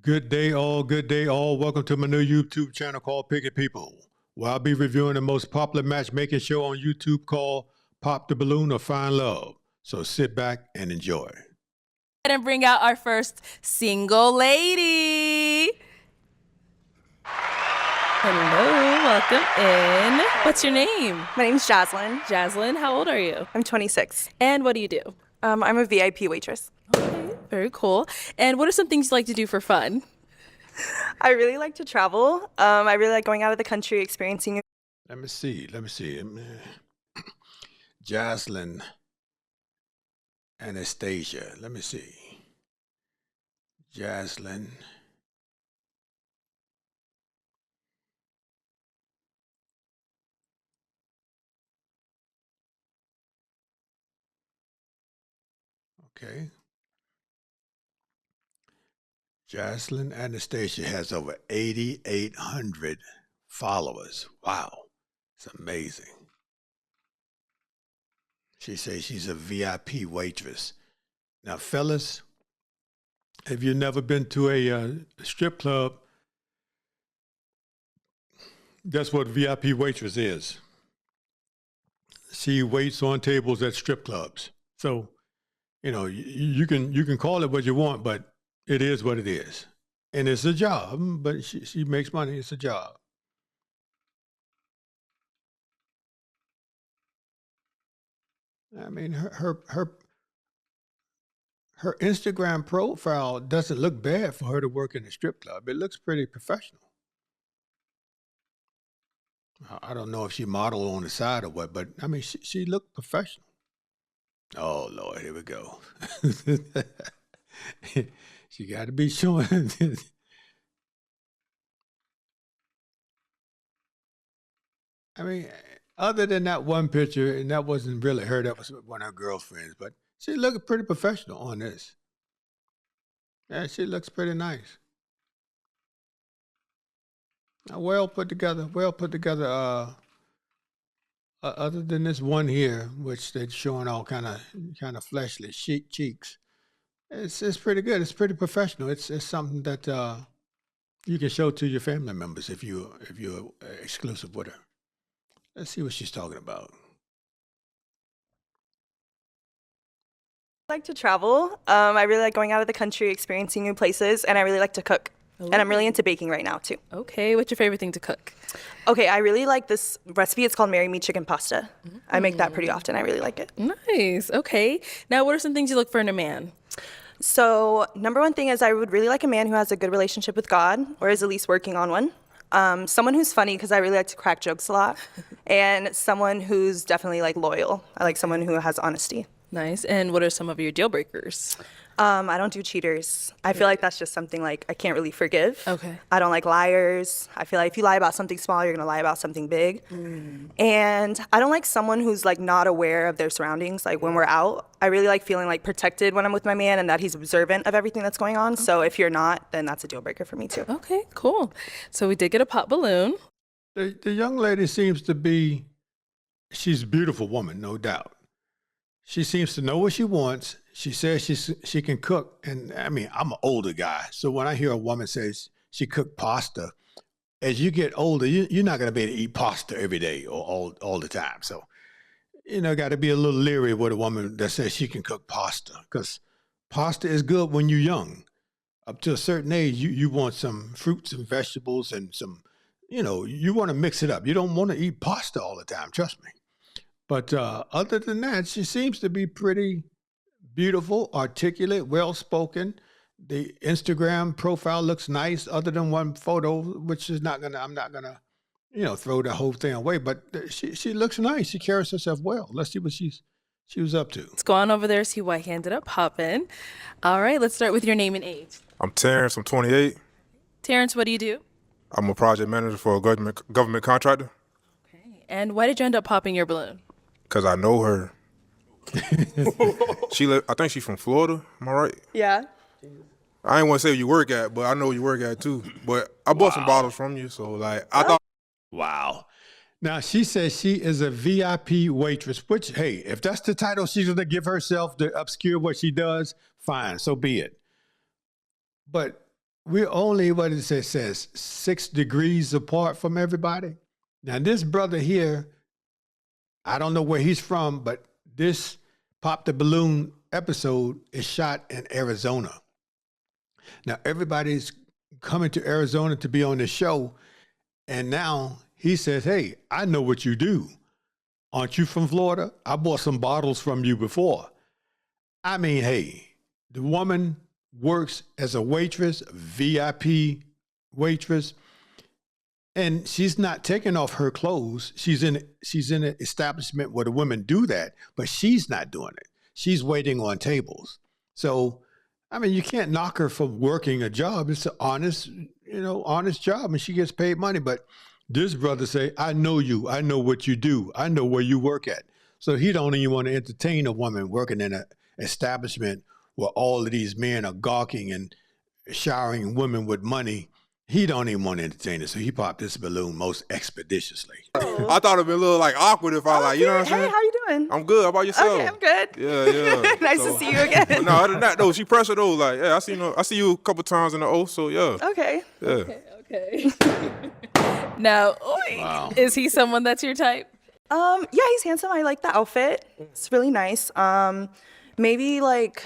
Good day, all. Good day, all. Welcome to my new YouTube channel called Picky People, where I'll be reviewing the most popular matchmaking show on YouTube called Pop the Balloon or Find Love. So sit back and enjoy. And bring out our first single lady. Hello, welcome in. What's your name? My name's Jaslyn. Jaslyn, how old are you? I'm 26. And what do you do? I'm a VIP waitress. Okay, very cool. And what are some things you like to do for fun? I really like to travel. I really like going out of the country, experiencing. Let me see. Jaslyn Anastasia. Let me see. Jaslyn. Okay. Jaslyn Anastasia has over 8,800 followers. Wow. It's amazing. She says she's a VIP waitress. Now, fellas, if you've never been to a strip club, that's what VIP waitress is. She waits on tables at strip clubs. So, you can call it what you want, but it is what it is. And it's a job, but she makes money. It's a job. I mean, her Instagram profile doesn't look bad for her to work in a strip club. It looks pretty professional. I don't know if she modeled on the side or what, but I mean, she looked professional. Oh, Lord, here we go. She got to be showing. I mean, other than that one picture, and that wasn't really her, that was one of her girlfriends, but she looked pretty professional on this. Yeah, she looks pretty nice. Well put together. Other than this one here, which they're showing all kind of fleshly cheeks, it's pretty good. It's pretty professional. It's something that you can show to your family members if you're exclusive with her. Let's see what she's talking about. I like to travel. I really like going out of the country, experiencing new places, and I really like to cook. Ooh. And I'm really into baking right now, too. Okay, what's your favorite thing to cook? Okay, I really like this recipe. It's called Marry Me Chicken Pasta. I make that pretty often. I really like it. Nice, okay. Now, what are some things you look for in a man? So, number one thing is I would really like a man who has a good relationship with God, or is at least working on one. Someone who's funny, because I really like to crack jokes a lot. And someone who's definitely like loyal. I like someone who has honesty. Nice. And what are some of your deal breakers? I don't do cheaters. I feel like that's just something like I can't really forgive. Okay. I don't like liars. I feel like if you lie about something small, you're gonna lie about something big. And I don't like someone who's like not aware of their surroundings. Like when we're out, I really like feeling like protected when I'm with my man and that he's observant of everything that's going on. Okay. So if you're not, then that's a deal breaker for me too. Okay, cool. So we did get a pop balloon. The young lady seems to be, she's a beautiful woman, no doubt. She seems to know what she wants. She says she can cook. And I mean, I'm an older guy. So when I hear a woman say she cooked pasta, as you get older, you're not going to be able to eat pasta every day or all the time. So, got to be a little leery with a woman that says she can cook pasta, because pasta is good when you're young. Up to a certain age, you want some fruits and vegetables and some, you want to mix it up. You don't want to eat pasta all the time, trust me. But other than that, she seems to be pretty beautiful, articulate, well-spoken. The Instagram profile looks nice, other than one photo, which is I'm not gonna, throw the whole thing away. But she looks nice. She carries herself well. Let's see what she was up to. Let's go on over there, see why he ended up popping. All right, let's start with your name and age. I'm Terrence. I'm 28. Terrence, what do you do? I'm a project manager for a government contractor. Okay. And why did you end up popping your balloon? Because I know her. I think she's from Florida. Am I right? Yeah. I ain't want to say where you work at, but I know where you work at too. But I bought some bottles from you, so like I thought. Wow. Now she says she is a VIP waitress, which, hey, if that's the title she's going to give herself to obscure what she does, fine, so be it. But we're only, what it says, 6 degrees apart from everybody. Now, this brother here, I don't know where he's from, but this Pop the Balloon episode is shot in Arizona. Now, everybody's coming to Arizona to be on the show, and now he says, hey, I know what you do. Aren't you from Florida? I bought some bottles from you before. I mean, hey, the woman works as a waitress, a VIP waitress, and she's not taking off her clothes. She's in an establishment where the women do that, but she's not doing it. She's waiting on tables. So, I mean, you can't knock her for working a job. It's an honest job, and she gets paid money. But this brother say, I know you. I know what you do. I know where you work at. So he don't even want to entertain a woman working in an establishment where all of these men are gawking and showering women with money. He don't even want to entertain it, so he popped this balloon most expeditiously. I thought it'd be a little like awkward if I you know what I'm saying? Hey, how you doing? I'm good. How about yourself? Okay, I'm good. Yeah. Nice to see you again. But no, other than that though, she pressure though. Like, yeah, I see you a couple times in the O, so yeah. Okay. Yeah. Okay. Now, is he someone that's your type? Yeah, he's handsome. I like the outfit. It's really nice. Maybe like,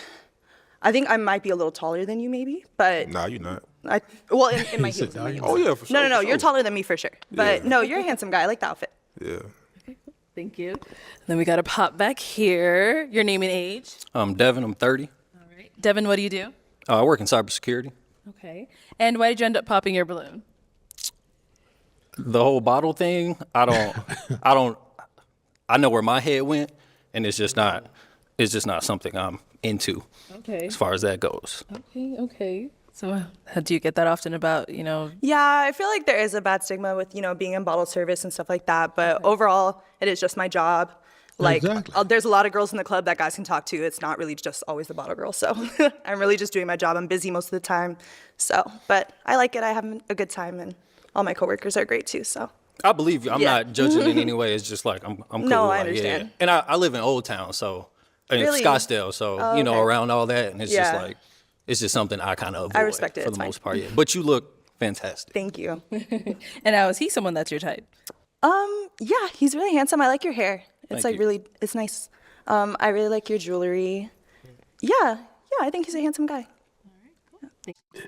I think I might be a little taller than you, maybe, but Nah, you not. in my heels. Oh yeah, for sure. No, for you're sure. taller than me for sure. But Yeah. no, you're a handsome guy. I like the outfit. Yeah. Thank you. Then we got to pop back here. Your name and age. I'm Devin. I'm 30. All right. Devin, what do you do? I work in cybersecurity. Okay. And why did you end up popping your balloon? The whole bottle thing, I know where my head went, and it's just not something I'm into Okay. as far as that goes. Okay. So how do you get that often about, Yeah, I feel like there is a bad stigma with, being in bottle service and stuff like that. But overall, it is just my job. Like, Exactly. there's a lot of girls in the club that guys can talk to. It's not really just always the bottle girl. So I'm really just doing my job. I'm busy most of the time. So, but I like it. I have a good time, and all my coworkers are great too. So. I believe you. I'm Yeah. not judging in any way. It's just like I'm cool. No, I like, understand. Yeah. And I live in Old Town, so in Really? Scottsdale, so Oh, okay. around all that, and it's just Yeah. like it's just something I kind of avoid I respect it. for It's the fine. most part. Yeah. But you look fantastic. Thank you. and now is he someone that's your type? Yeah, he's really handsome. I like your hair. It's Thank you. it's nice. I really like your jewelry. Yeah, I think he's a handsome guy.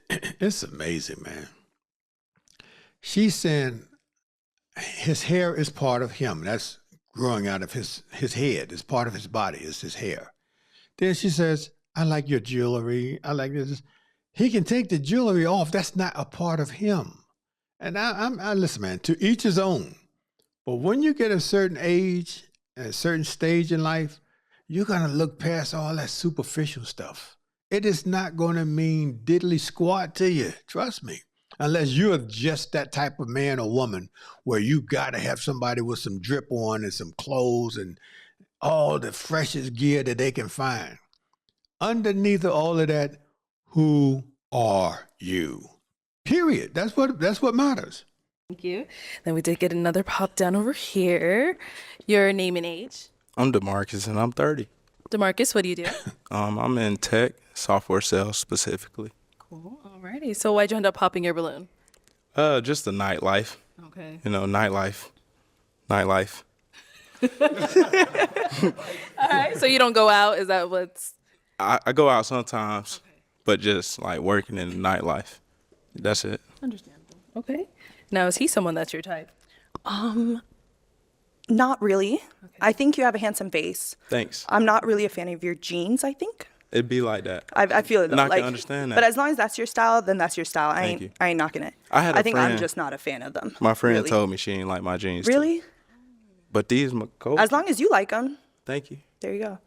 It's amazing, man. She's saying his hair is part of him. That's growing out of his head. It's part of his body. It's his hair. Then she says, I like your jewelry. I like this. He can take the jewelry off. That's not a part of him. And I listen, man, to each his own. But when you get a certain age and a certain stage in life, you're going to look past all that superficial stuff. It is not going to mean diddly squat to you. Trust me. Unless you're just that type of man or woman where you got to have somebody with some drip on and some clothes and all the freshest gear that they can find. Underneath all of that, who are you? Period. That's what matters. Thank you. Then we did get another pop down over here. Your name and age. I'm DeMarcus, and I'm 30. DeMarcus, what do you do? I'm in tech, software sales specifically. Cool. Alrighty. So why'd you end up popping your balloon? Just the nightlife. Okay. Nightlife. All right. So you don't go out? Is that what's... I go out sometimes, but just like working in the nightlife. That's it. Understandable. Okay. Now, is he someone that's your type? Not really. I think you have a handsome face. Thanks. I'm not really a fan of your jeans, I think. It'd be like that. I feel it though. And I can understand that. But as long as that's your style, then that's your style. Thank you. I ain't knocking it. I think I'm friend- just not a fan of them. My friend really. told me she ain't like my jeans. too. Really? But these my coat. As long as you like them, Thank you. there you go.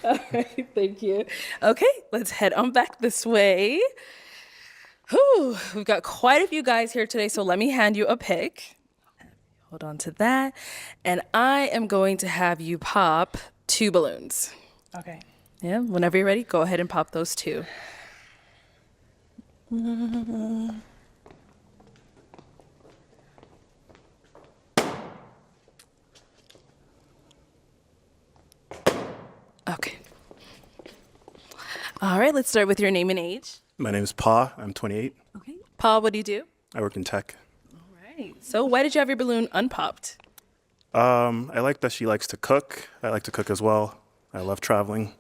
All right. Thank you. Okay. Let's head on back this way. Whew, we've got quite a few guys here today, so let me hand you a pick. Hold on to that. And I am going to have you pop 2 balloons. Okay. Yeah, whenever you're ready, go ahead and pop those 2. Okay. All right, let's let's start with your name and age. My name is Pa. I'm 28. Okay. Paul, what do you do? I work in tech. Right. So why did you have your balloon unpopped? I like that she likes to cook. I like to cook as well. I love traveling.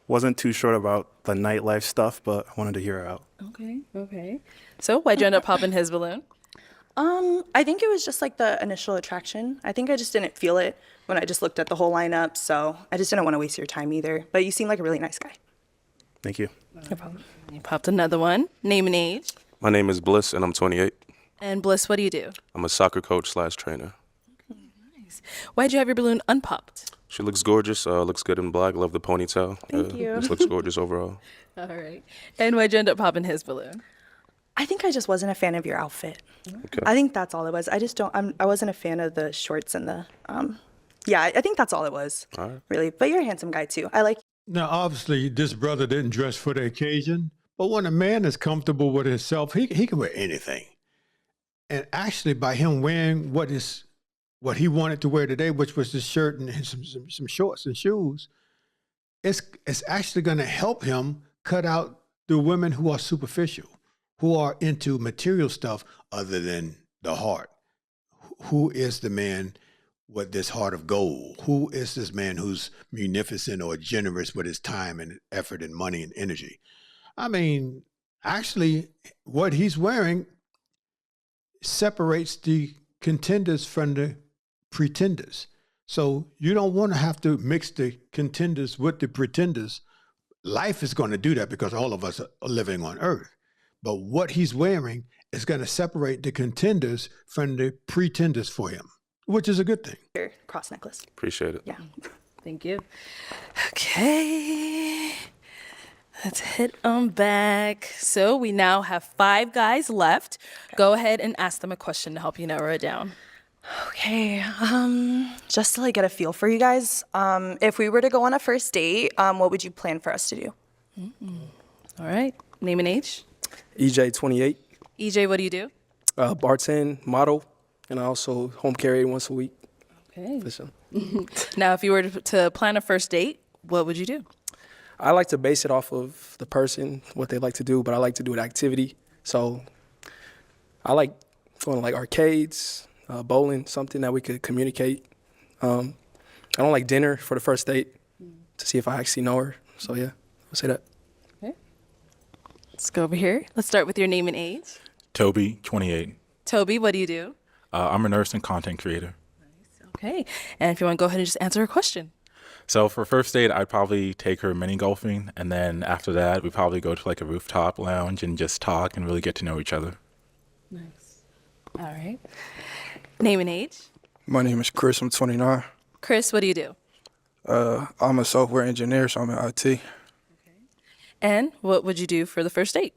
Wasn't too sure about the nightlife stuff, but I wanted to hear her out. Okay. Okay. So why'd you end up popping his balloon? I think it was just like the initial attraction. I think I just didn't feel it when I just looked at the whole lineup. So I just didn't want to waste your time either. But you seem like a really nice guy. Thank you. No problem. You popped another one. Name and age. My name is Bliss, and I'm 28. And Bliss, what do you do? I'm a soccer coach / trainer. Nice. Why'd you have your balloon unpopped? She looks gorgeous, looks good in black. Love the ponytail. Thank you. Just looks gorgeous overall. All right. And why'd you end up popping his balloon? I think I just wasn't a fan of your outfit. Okay. I think that's all it was. I wasn't a fan of the shorts and the, yeah, I think that's all it was. All right. Really. But you're a handsome guy too. I like. Now, obviously, this brother didn't dress for the occasion, but when a man is comfortable with himself, he can wear anything. And actually, by him wearing what he wanted to wear today, which was the shirt and some shorts and shoes, it's actually going to help him cut out the women who are superficial, who are into material stuff other than the heart. Who is the man with this heart of gold? Who is this man who's munificent or generous with his time and effort and money and energy? I mean, actually, what he's wearing separates the contenders from the pretenders. So you don't want to have to mix the contenders with the pretenders. Life is going to do that because all of us are living on earth. But what he's wearing is going to separate the contenders from the pretenders for him, which is a good thing. Your cross necklace. Appreciate it. Yeah. Thank you. Okay. Let's hit them back. So we now have 5 guys left. Go ahead and ask them a question to help you narrow it down. Okay. Just to like get a feel for you guys, if we were to go on a first date, what would you plan for us to do? All right. Name and age. EJ, 28, EJ, what do you do? bartend, model, and I also home carry once a week. Okay. For sure. Now, if you were to plan a first date, what would you do? I like to base it off of the person, what they like to do, but I like to do an activity. So I like going to like arcades, bowling, something that we could communicate. I don't like dinner for the first date to see if I actually know her. So yeah, I'll say that. Okay. Let's go over here. Let's start with your name and age. Toby, 28. Toby, what do you do? I'm a nurse and content creator. Okay. And if you want to go ahead and just answer a question. So for first date, I'd probably take her mini golfing, and then after that, we'd probably go to like a rooftop lounge and just talk and really get to know each other. Nice. All right. Name and age. My name is Chris. I'm 29. Chris, what do you do? I'm a software engineer, so I'm in IT. And what would you do for the first date?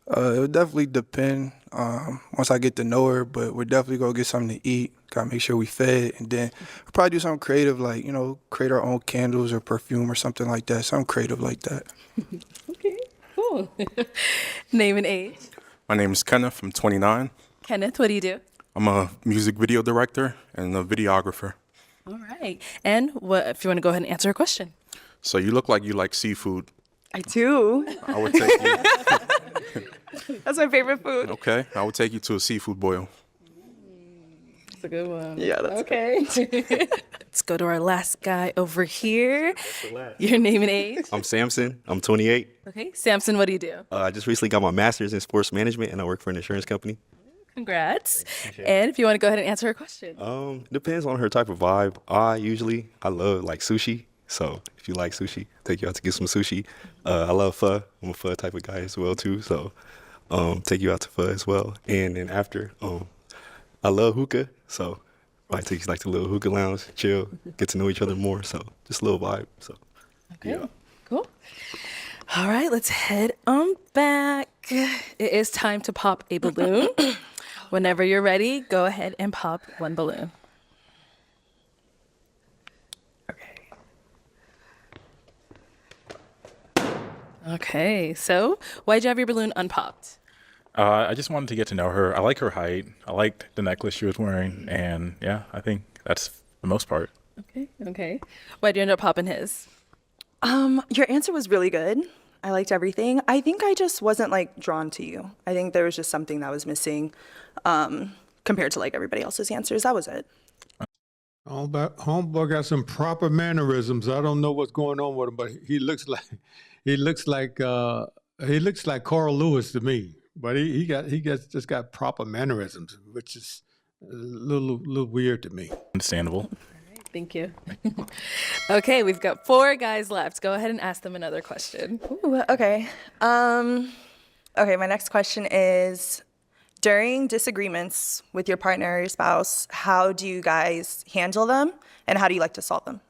It would definitely depend once I get to know her, but we're definitely going to get something to eat. Got to make sure we fed, and then we'll probably do something creative, like, create our own candles or perfume or something like that. Something creative like that. Okay, cool. Name and age. My name is Kenneth. I'm 29. Kenneth, what do you do? I'm a music video director and a videographer. All right. And what if you want to go ahead and answer a question? So you look like you like seafood. I do. I would take you. That's my favorite food. Okay, I would take you to a seafood boil. That's a good one. Yeah, that's okay. Let's go to our last guy over here. Your name and age. I'm Samson. I'm 28. Okay. Samson, what do you do? I just recently got my master's in sports management, and I work for an insurance company. Congrats. And if you want to go ahead and answer a question. Depends on her type of vibe. I love like sushi. So if you like sushi, take you out to get some sushi. I love pho. I'm a pho type of guy as well too. So take you out to pho as well. And then after, I love hookah. So I take you like the little hookah lounge, chill, get to know each other more. So just a little vibe. So Okay. yeah. Cool. All right, let's head on back. It is time to pop a balloon. Whenever you're ready, go ahead and pop one balloon. Okay, so why'd you have your balloon unpopped? I just wanted to get to know her. I like her height. I liked the necklace she was wearing. And yeah, I think that's the most part. Okay. Why'd you end up popping his? Your answer was really good. I liked everything. I think I just wasn't like drawn to you. I think there was just something that was missing compared to like everybody else's answers. That was it. Homeboy got some proper mannerisms. I don't know what's going on with him, but he looks like Carl Lewis to me. But he just got proper mannerisms, which is a little weird to me. Understandable. Thank you. Okay, we've got 4 guys left. Go ahead and ask them another question. Ooh, okay. Okay, my next question is, during disagreements with your partner or your spouse, how do you guys handle them and how do you like to solve them?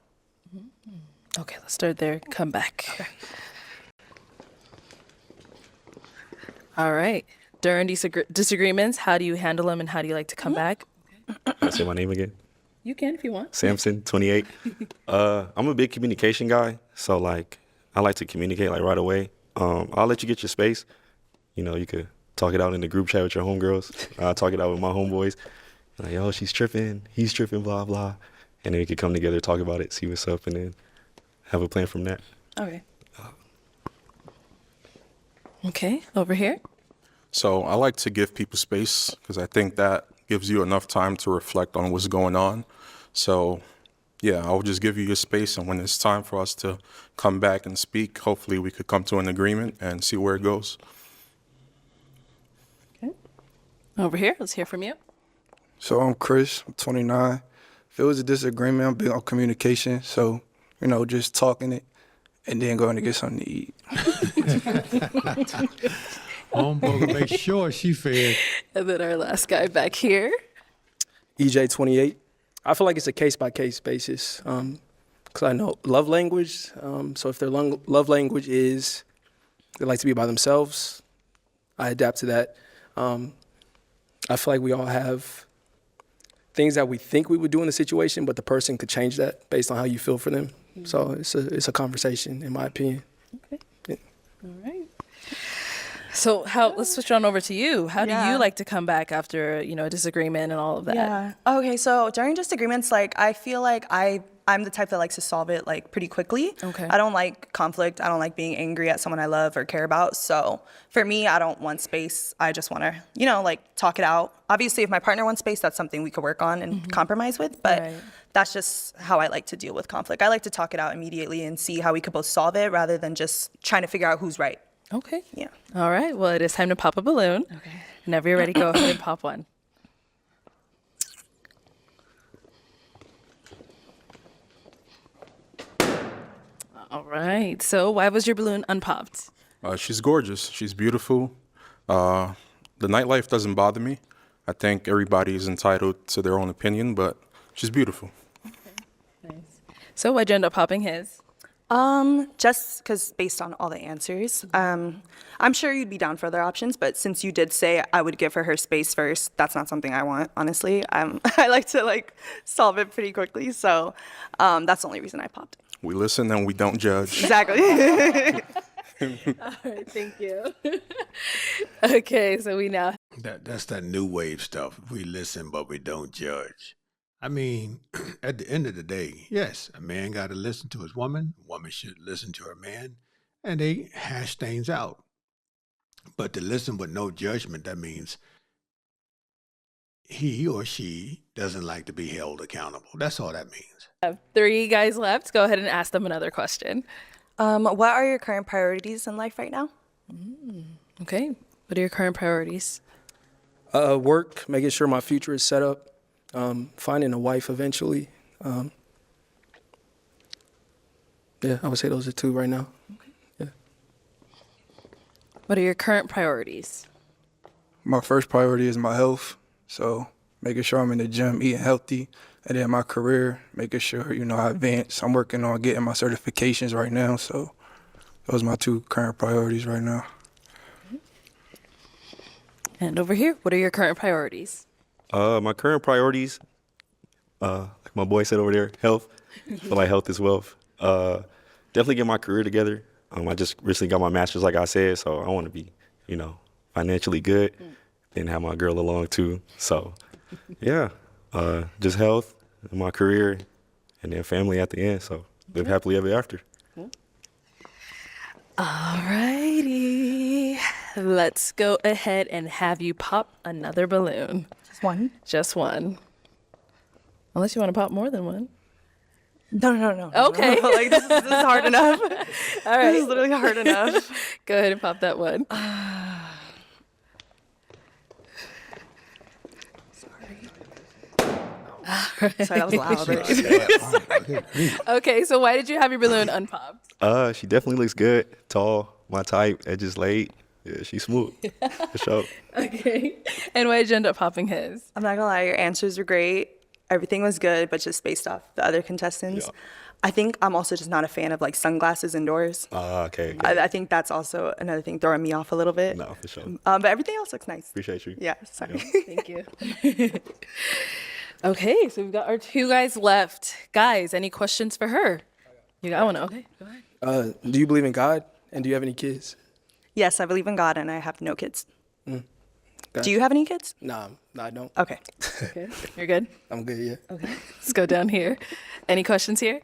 Okay, let's start there. Come back. Okay. All right. During disagreements, how do you handle them and how do you like to come back? Can I say my name again? You can if you want. Samson, 28. I'm a big communication guy, so like I like to communicate like right away. I'll let you get your space. You know, you could talk it out in the group chat with your homegirls. I'll talk it out with my homeboys. Like, oh, she's tripping, he's tripping, blah, blah. And then we could come together, talk about it, see what's up, and then have a plan from that. Okay. Okay, over here. So I like to give people space because I think that gives you enough time to reflect on what's going on. So yeah, I'll just give you your space, and when it's time for us to come back and speak, hopefully we could come to an agreement and see where it goes. Over here, let's hear from you. So I'm Chris, I'm 29. If it was a disagreement, I'm big on communication. So, you know, just talking it and then going to get something to eat. Homeboy, make sure she fed. And then our last guy back here. EJ, 28. I feel like it's a case-by-case basis because I know love language. So if their love language is they like to be by themselves, I adapt to that. I feel like we all have things that we think we would do in the situation, but the person could change that based on how you feel for them. Mm-hmm. So it's a conversation, in my opinion. Okay. Yeah. All right. So let's switch on over to you. How do you like to come back after, a disagreement and all of that? Yeah. Okay, so during disagreements, like I feel like I'm the type that likes to solve it like pretty quickly. Okay. I don't like conflict. I don't like being angry at someone I love or care about. So for me, I don't want space. I just want to, like talk it out. Obviously, if my partner wants space, that's something we could work on and compromise with. But that's just how I like to deal with conflict. I like to talk it out immediately and see how we could both solve it rather than just trying to figure out who's right. Okay. Yeah. All right. Well, it is time to pop a balloon. Okay. Whenever you're ready, go ahead and pop one. All right. So why was your balloon unpopped? She's gorgeous. She's beautiful. The nightlife doesn't bother me. I think everybody is entitled to their own opinion, but she's beautiful. Okay. Nice. So why'd you end up popping his? Just because based on all the answers, I'm sure you'd be down for other options, but since you did say I would give her space first, that's not something I want, honestly. I like to solve it pretty quickly, so that's the only reason I popped it. We listen and we don't judge. Exactly. All right, thank you. Okay, so we now... That's that new wave stuff. We listen, but we don't judge. I mean, at the end of the day, yes, a man got to listen to his woman. A woman should listen to her man, and they hash things out. But to listen with no judgment, that means he or she doesn't like to be held accountable. That's all that means. I have 3 guys left. Go ahead and ask them another question. What are your current priorities in life right now? Okay. What are your current priorities? Work, making sure my future is set up. Finding a wife eventually. Yeah, I would say those are 2 right now. Okay. Yeah. What are your current priorities? My first priority is my health. So making sure I'm in the gym, eating healthy. And then my career, making sure, I advance. I'm working on getting my certifications right now. So those are my 2 current priorities right now. And over here, what are your current priorities? My current priorities, like my boy said over there, health. I feel like health is wealth. Definitely get my career together. I just recently got my master's, like I said, so I want to be, financially good, and have my girl along too. So, yeah, just health, my career, and then family at the end. So live happily ever after. Alrighty. Let's go ahead and have you pop another balloon. Just one? Just one. Unless you want to pop more than one. No. Okay. Like, this is hard enough. All right. This is literally hard enough. Go ahead and pop that one. Sorry, that was loud. Okay, so why did you have your balloon unpopped? She definitely looks good. Tall, my type, edges laid. Yeah, she's smooth. For sure. Okay. And why did you end up popping his? I'm not gonna lie, your answers were great. Everything was good, but just based off the other contestants. Yeah. I think I'm also just not a fan of like sunglasses indoors. Okay. I think that's also another thing throwing me off a little bit. No, for sure. But everything else looks nice. Appreciate you. Yeah, sorry. Thank you. Okay, so we've got our two guys left. Guys, any questions for her? You got one? Okay, go ahead. Do you believe in God? And do you have any kids? Yes, I believe in God and I have no kids. Gotcha. Do you have any kids? Nah, I don't. Okay. Okay. You're good? I'm good, yeah. Okay. Let's go down here. Any questions here?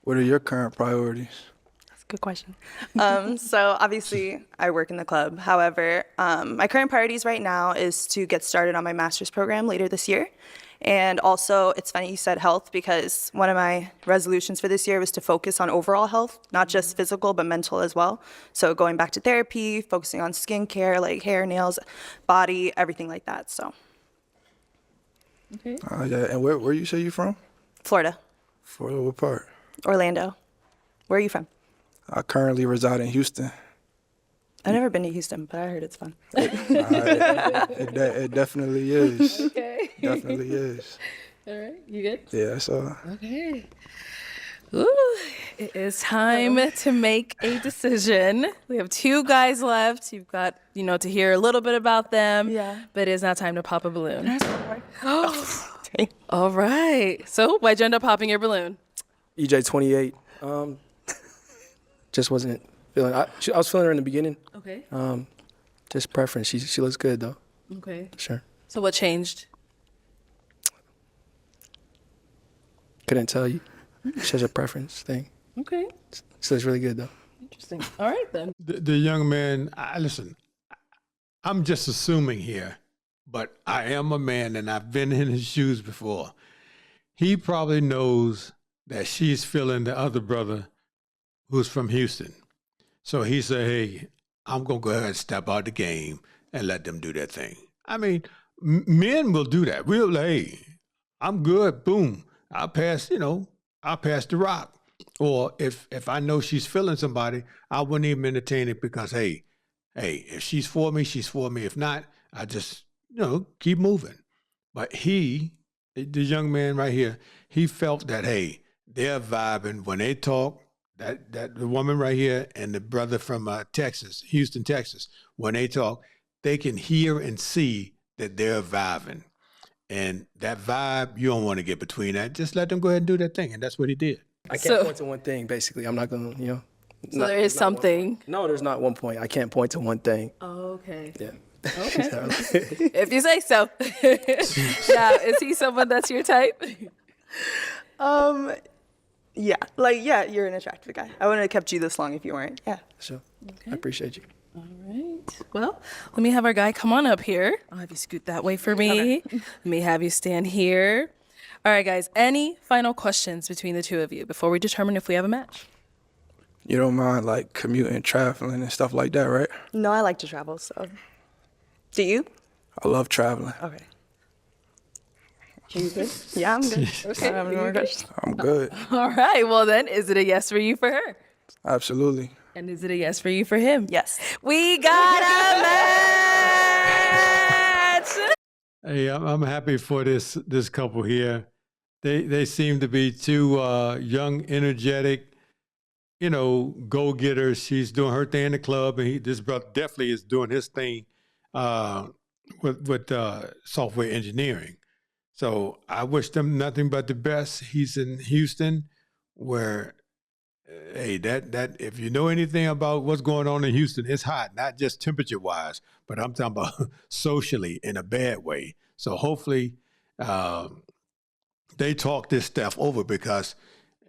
What are your current priorities? That's a good question. So obviously I work in the club. However, my current priorities right now is to get started on my master's program later this year. And also, it's funny you said health because one of my resolutions for this year was to focus on overall health, not just physical, but mental as well. So going back to therapy, focusing on skincare, like hair, nails, body, everything like that. So Okay. Yeah. And where you say you from? Florida, Florida, what part? Orlando. Where are you from? I currently reside in Houston. I've never been to Houston, but I heard it's fun. It definitely is. Okay. Definitely is. All right. You good? Yeah, so Okay. Ooh, it is time to make a decision. We have two guys left. You've got, to hear a little bit about them. Yeah. But it is now time to pop a balloon. Dang. All right. So why'd you end up popping your balloon? EJ 28. Just wasn't feeling. I was feeling her in the beginning. Okay. Just preference. She looks good though. Okay. Sure. So what changed? Couldn't tell you. She has a preference thing. Okay. She looks really good though. Interesting. All right then. The young man, listen, I'm just assuming here, but I am a man and I've been in his shoes before. He probably knows that she's feeling the other brother who's from Houston. So he said, hey, I'm going to go ahead and step out the game and let them do their thing. I mean, men will do that. We'll, hey, I'm good, boom. I'll pass the rock. Or if I know she's feeling somebody, I wouldn't even entertain it because, hey, if she's for me, she's for me. If not, I just, keep moving. But the young man right here, he felt that, hey, they're vibing when they talk. That the woman right here and the brother from Texas, Houston, Texas, when they talk, they can hear and see that they're vibing. And that vibe, you don't want to get between that. Just let them go ahead and do their thing. And that's what he did. I can't point to one thing, basically. I'm not going to, So there is something. No, there's not one point. I can't point to one thing. Oh, okay. Yeah. Okay. If you say so. Now, is he someone that's your type? Yeah, you're an attractive guy. I wouldn't have kept you this long if you weren't. Yeah. Sure. I appreciate you. All right. Well, let me have our guy come on up here. I'll have you scoot that way for me. Let me have you stand here. All right, guys. Any final questions between the two of you before we determine if we have a match? you don't mind like commuting, traveling, and stuff like that, right? No, I like to travel, so. Do you? I love traveling. Okay. You good? Yeah, I'm good. Okay. I have no more questions. I'm good. All right. Well, then, is it a yes for you for her? Absolutely. And is it a yes for you for him? Yes. We got a match! Hey, I'm happy for this couple here. They seem to be two young, energetic, go-getters. She's doing her thing in the club, and this brother definitely is doing his thing with software engineering. So I wish them nothing but the best. He's in Houston, where, hey, that if you know anything about what's going on in Houston, it's hot, not just temperature-wise, but I'm talking about socially in a bad way. So hopefully they talk this stuff over, because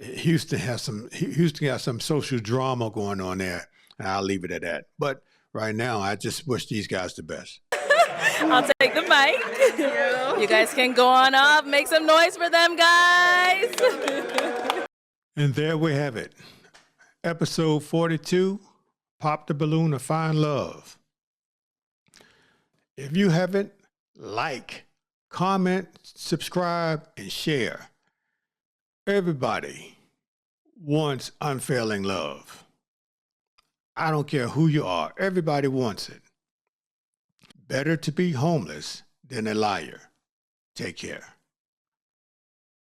Houston has some social drama going on there, And I'll leave it at that. But right now, I just wish these guys the best. I'll take the mic. You guys can go on up, make some noise for them, guys. And there we have it. Episode 42, Pop the Balloon of Find Love. If you haven't, like, comment, subscribe, and share. Everybody wants unfailing love. I don't care who you are. Everybody wants it. Better to be homeless than a liar. Take care.